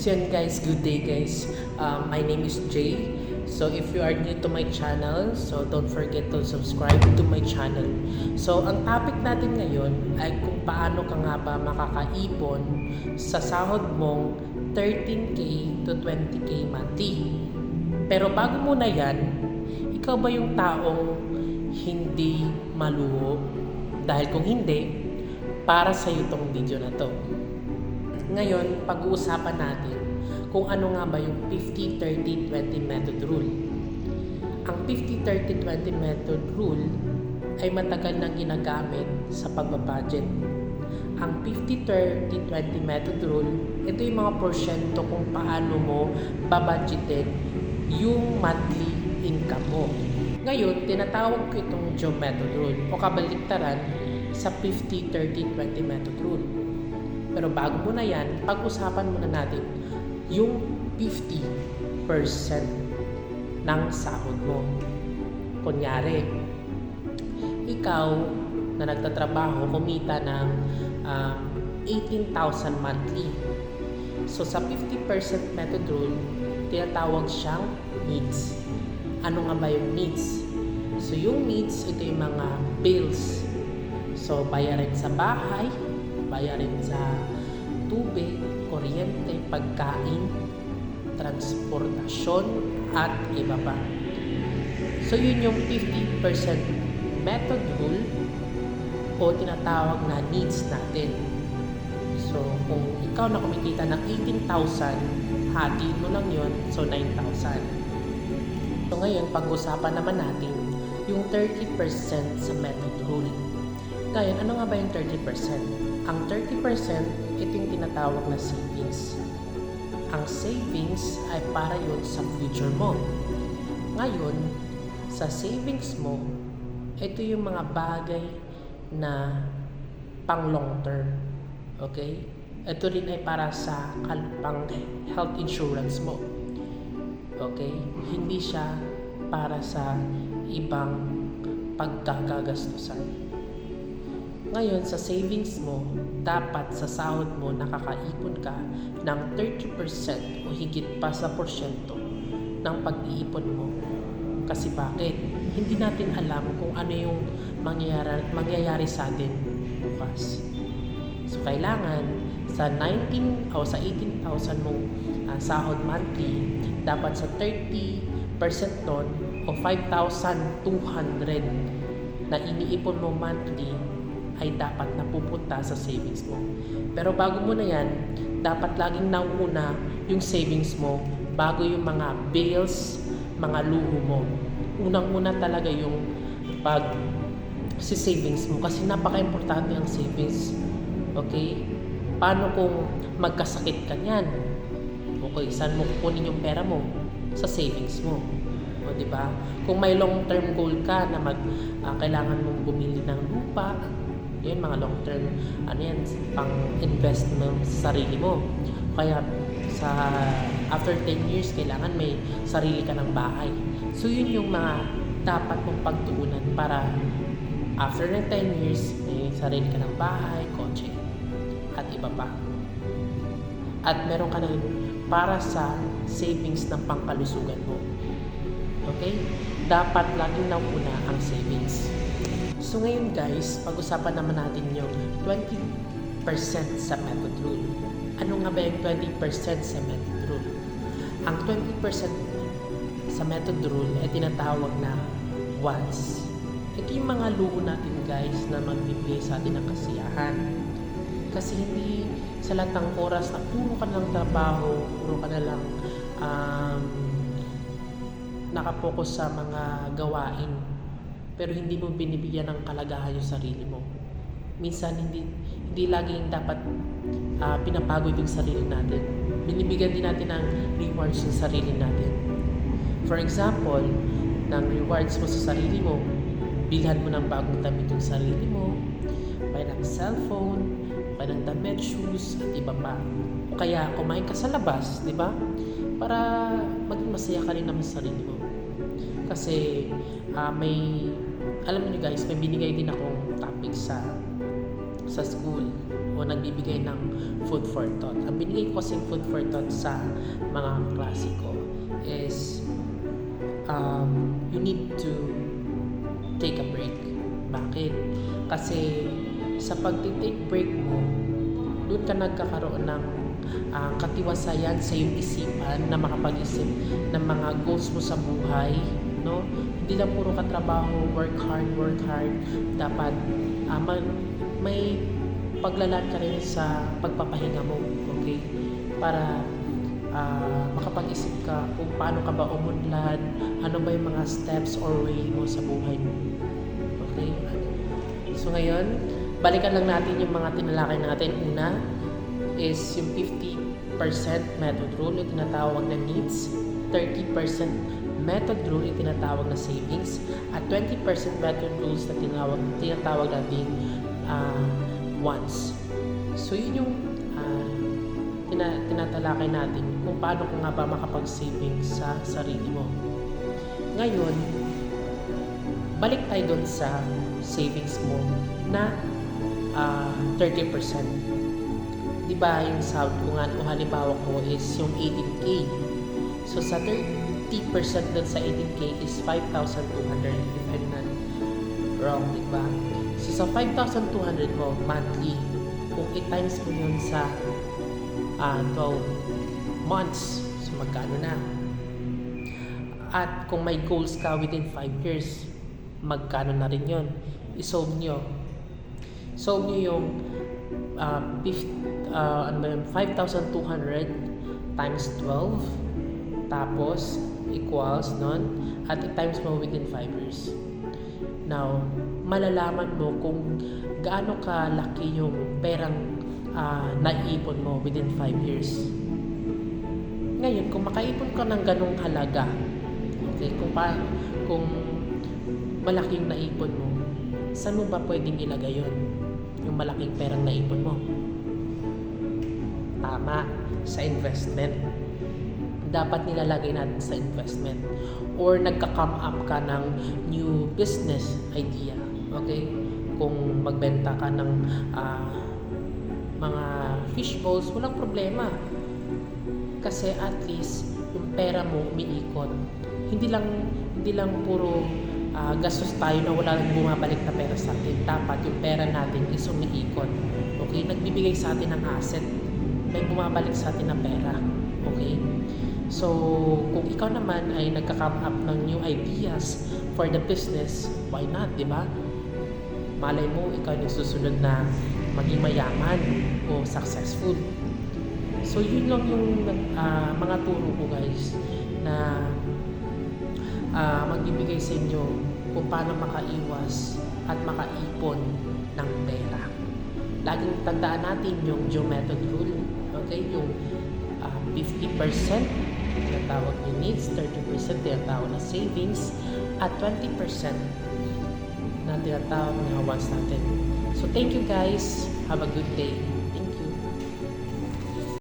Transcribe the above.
So yan guys, good day guys. My name is Jay. So if you are new to my channel, so don't forget to subscribe to my channel. So ang topic natin ngayon ay kung paano ka nga ba makakaipon sa sahod mong 13K to 20K monthly. Pero bago muna yan, ikaw ba yung taong hindi maluho? Dahil kung hindi, para sa iyo tong video na to. Ngayon, pag-uusapan natin kung ano nga ba yung 50-30-20 method rule. Ang 50-30-20 method rule ay matagal nang ginagamit sa pagbabudget. Ang 50-30-20 method rule, ito yung mga porsyento kung paano mo babudgetin yung monthly income mo. Ngayon, tinatawag ko itong Joe method rule o kabaliktaran sa 50-30-20 method rule. Pero bago muna yan, pag-usapan muna natin yung 50% ng sahod mo. Kunyari, ikaw na nagtatrabaho, kumita ng 18,000 monthly. So sa 50% method rule, tinatawag siyang needs. Ano nga ba yung needs? So yung needs, ito yung mga bills. So bayarin sa bahay, bayarin sa tubig, kuryente, pagkain, transportasyon, at iba pa. So yun yung 50% method rule o tinatawag na needs natin. So kung ikaw na kumikita ng 18,000, hati mo lang yun, so 9,000. So ngayon, pag-usapan naman natin yung 30% sa method rule. Ngayon, ano nga ba yung 30%? Ang 30%, ito yung tinatawag na savings. Ang savings ay para yun sa future mo. Ngayon, sa savings mo, ito yung mga bagay na pang long term. Okay? Ito rin ay para sa pang health insurance mo. Okay? Hindi siya para sa ibang pagkakagastusan. Ngayon, sa savings mo, dapat sa sahod mo nakakaipon ka ng 30% o higit pa sa porsyento ng pag-iipon mo. Kasi bakit? Hindi natin alam kung ano yung mangyayari sa atin bukas. So, kailangan sa 18,000 mong sahod monthly, dapat sa 30% nun o 5,200 na iniipon mo monthly ay dapat napupunta sa savings mo. Pero bago mo na yan, dapat laging nauna yung savings mo bago yung mga bills, mga luho mo. Unang-una talaga yung savings mo kasi napaka-importante ang savings. Okay? Paano kung magkasakit ka niyan? Okay, saan mo kukunin yung pera mo? Sa savings mo. O, di ba? Kung may long-term goal ka na kailangan mong bumili ng lupa, yun, mga long term, pang investment sa sarili mo. Kaya after 10 years, kailangan may sarili ka ng bahay. So yun yung mga dapat mong pagtuunan para after ng 10 years, may sarili ka ng bahay, kotse, at iba pa. At meron ka na para sa savings ng pangkalusugan mo. Okay? Dapat laging nauna ang savings. So ngayon guys, pag-usapan naman natin yung 20% sa method rule. Ano nga ba yung 20% sa method rule? Ang 20% sa method rule ay tinatawag na wants. Ito yung mga luho natin guys na magbibigay sa atin ng kasiyahan. Kasi hindi sa lahat ng oras na puro ka na lang trabaho, puro ka na lang nakapokus sa mga gawain, pero hindi mo binibigyan ng kalagahan yung sarili mo. Minsan hindi laging dapat pinapagod yung sarili natin. Binibigyan din natin ng rewards yung sarili natin. For example, ng rewards mo sa sarili mo, bilhan mo ng bagong damit yung sarili mo, kaya ng cellphone, kaya ng damit, shoes, at iba pa. O kaya kumain ka sa labas, di ba? Para maging masaya ka rin naman sa sarili mo. Kasi alam niyo guys, may binigay din akong topic sa school. o nagbibigay ng food for thought. Ang binigay ko kasing food for thought sa mga klase ko is you need to take a break. Bakit? Kasi sa pag-take break mo, doon ka nagkakaroon ng katiwasayan sa iyong isipan na makapag-isip ng mga goals mo sa buhay, no? Hindi lang puro katrabaho, work hard. Dapat may paglalaan ka rin sa pagpapahinga mo, okay? Para makapag-isip ka kung paano ka ba umunlad, ano ba yung mga steps or way mo sa buhay mo. Okay? So ngayon, balikan lang natin yung mga tinalakay natin. Una is yung 50% method rule, yung tinatawag na needs, 30% method rule, yung tinatawag na savings, at 20% method rules na tinatawag natin wants. So yun yung tinatalakay natin kung paano ka nga ba makapag-savings sa sarili mo. Ngayon, balik tayo doon sa savings mo na 30%. Diba yung sahod ko nga, o halimbawa ko is yung 18K. So sa 30% doon sa 18K is 5,200 if I'm not wrong, diba? So sa 5,200 mo monthly, kung i-times mo yun sa 12 months, so magkano na? At kung may goals ka within 5 years, magkano na rin yun? I-solve nyo. Solve nyo yung 5,200 times 12 tapos equals nun at i-times mo within 5 years. Now, malalaman mo kung gaano kalaki yung perang naipon mo within 5 years. Ngayon, kung makaipon ka ng ganong halaga, okay, kung malaki yung naipon mo, saan mo ba pwedeng ilagay yun? Yung malaking perang naipon mo? Tama, sa investment. Dapat nilalagay natin sa investment. Or nagka-come up ka ng new business idea. Okay? Kung magbenta ka ng mga fish balls, walang problema. Kasi at least yung pera mo umiikot. Hindi lang puro gastos tayo na wala lang bumabalik na pera sa atin. Dapat yung pera natin is umiikot. Okay? Nagbibigay sa atin ng asset. May bumabalik sa atin na pera. Okay? So, kung ikaw naman ay nagka-come up ng new ideas for the business, why not, di ba? Malay mo, ikaw yung susunod na maging mayaman o successful. So, yun lang yung mga turo ko, guys, na magbibigay sa inyo kung paano makaiwas at makaipon ng pera. Laging tandaan natin yung Joe Method Rule. Okay? Yung 50% tinatawag na needs, 30% tinatawag na savings, at 20% na tinatawag na wants natin. So, thank you guys. Have a good day.